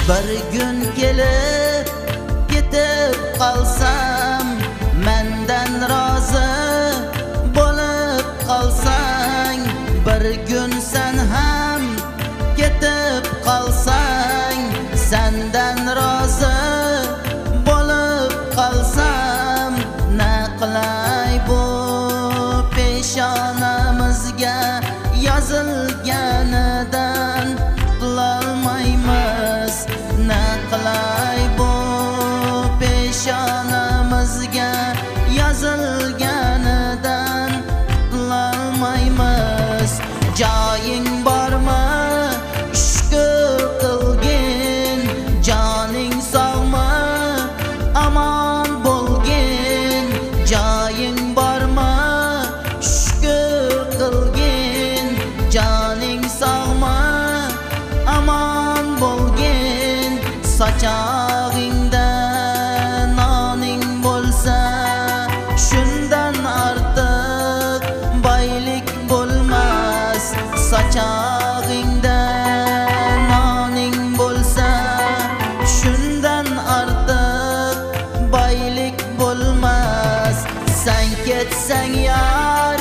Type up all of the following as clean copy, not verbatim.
Bir gün kelib ketib qalsam, mendan rozi bo'lib qalsang, bir gün sen ham ketib qalsang, sendan rozi bo'lib qalsam, ne qilay bu peshonamizga yozilganidan qilolmaymiz. Ne qilay bu peshonamizga yozilganidan qilolmaymiz. Joying bormi? Shukr qilgin. Joning sog'mi? Aman bo'lgin. Joying bormi? Shukr qilgin. Joning sog'mi? Aman bo'lgin. Sochog'ingda noning bo'lsa, shundan ortiq boylik bo'lmas. Sochog'ingda noning bo'lsa, shundan ortiq boylik bo'lmas. Sen ketsang yar,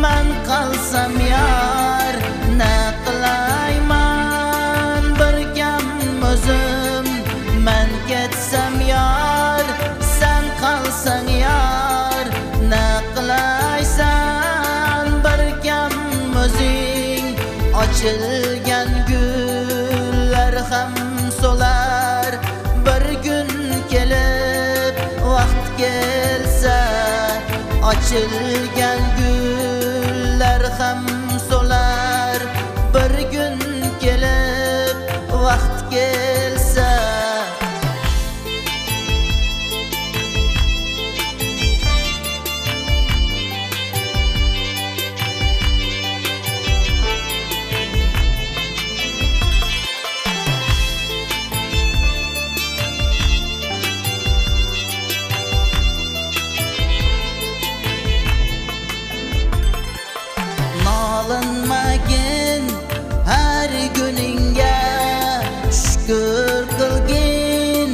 men qalsam yar, ne qilayman bir kam o'zim. Men ketsam yar, sen qalsang yar, ne qilaysan bir kam o'zing. Ochilgan gullar ham so'lar, bir gün kelib vaqt kelsa. Ochilgan gullar ham so'lar, bir gün kelib vaqt kelsa. Nolinmagin her güningga, shukr qilgin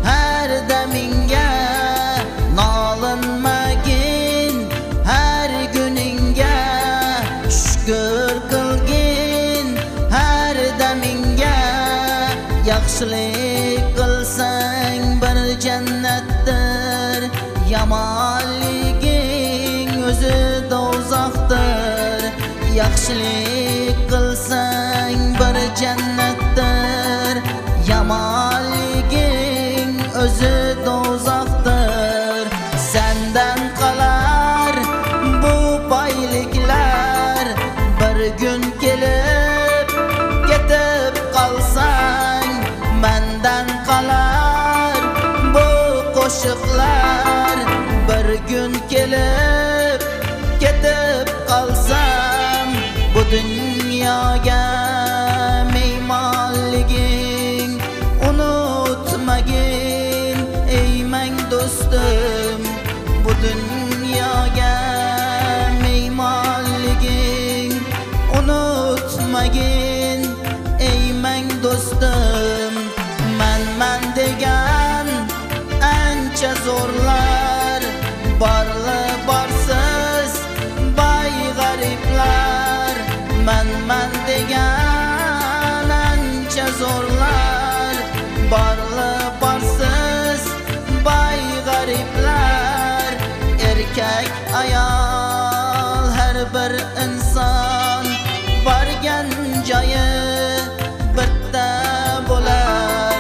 her damingga. Nolinmagin her güningga, shukr qilgin her damingga. Yaxshilik qilsang bir jannatdir, yomonliging o'zi do'zaxdir. Yaxshilik qilsang bir jannatdir, yomonliging o'zi do'zaxdir. Sendan qolar bu boyliklar, bir gün kelib ketib qalsang, mendan qolar bu qo'shiqlar, bir gün kelib ketib qalsam. Bu dunyoga mehmonliging unutmagin ey men do'stim. Bu dunyoga mehmonliging unutmagin ey men do'stim. Men degan ancha zo'rlar, borli borsiz boy g'ariblar. Men degan ancha zo'rlar, borli borsiz boy g'ariblar. Erkak ayol har bir inson borgan joyi bitta bo'lar.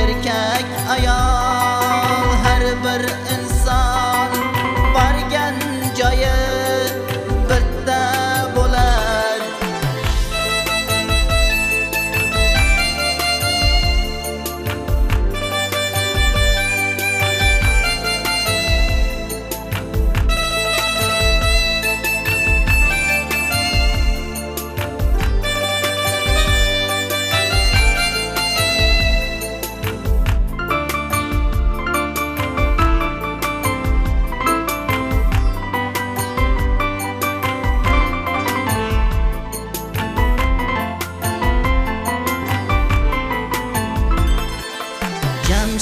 Erkak ayol har bir inson borgan joyi bitta bo'lar.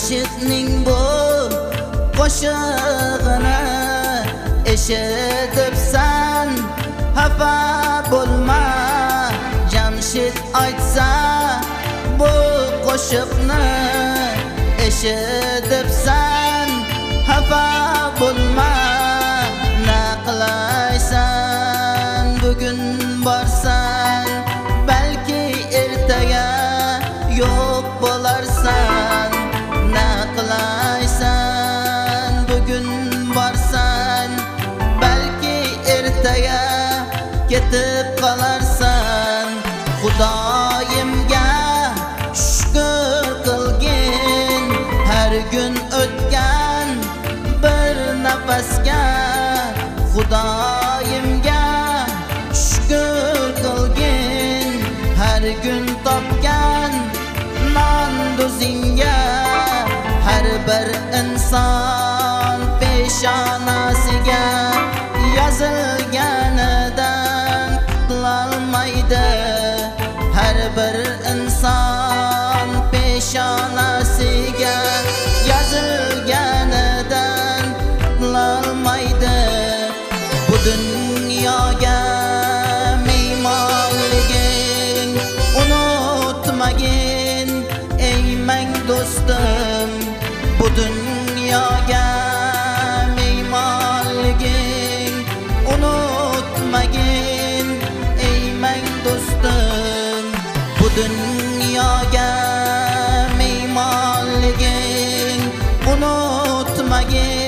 Jamshidning bu qo'shig'ini eshitibsan, xafa bo'lma. Jamshid aytsa bu qo'shiqni eshitibsan, xafa bo'lma. Na qilaysan bugun borsan, balki ertaga yo'q bo'larsan. Na qilaysan bugun borsan, balki ertaga ketib qolarsan. Xudoyimga shukr qilgin, har kun o'tgan bir nafasga. Xudoyimga shukr qilgin, har kun topgan non duzingga. Har bir inson peshonasiga yozilganidan qutulolmaydi. Har bir inson peshonasiga yozilganidan qutulolmaydi. Bu dunyoga mehmonliging unutmagin, ey mang do'stim. Bu dunyoga mehmonliging unutmagin, ey mang do'stim. Bu dunyoga mehmonliging unutmagin.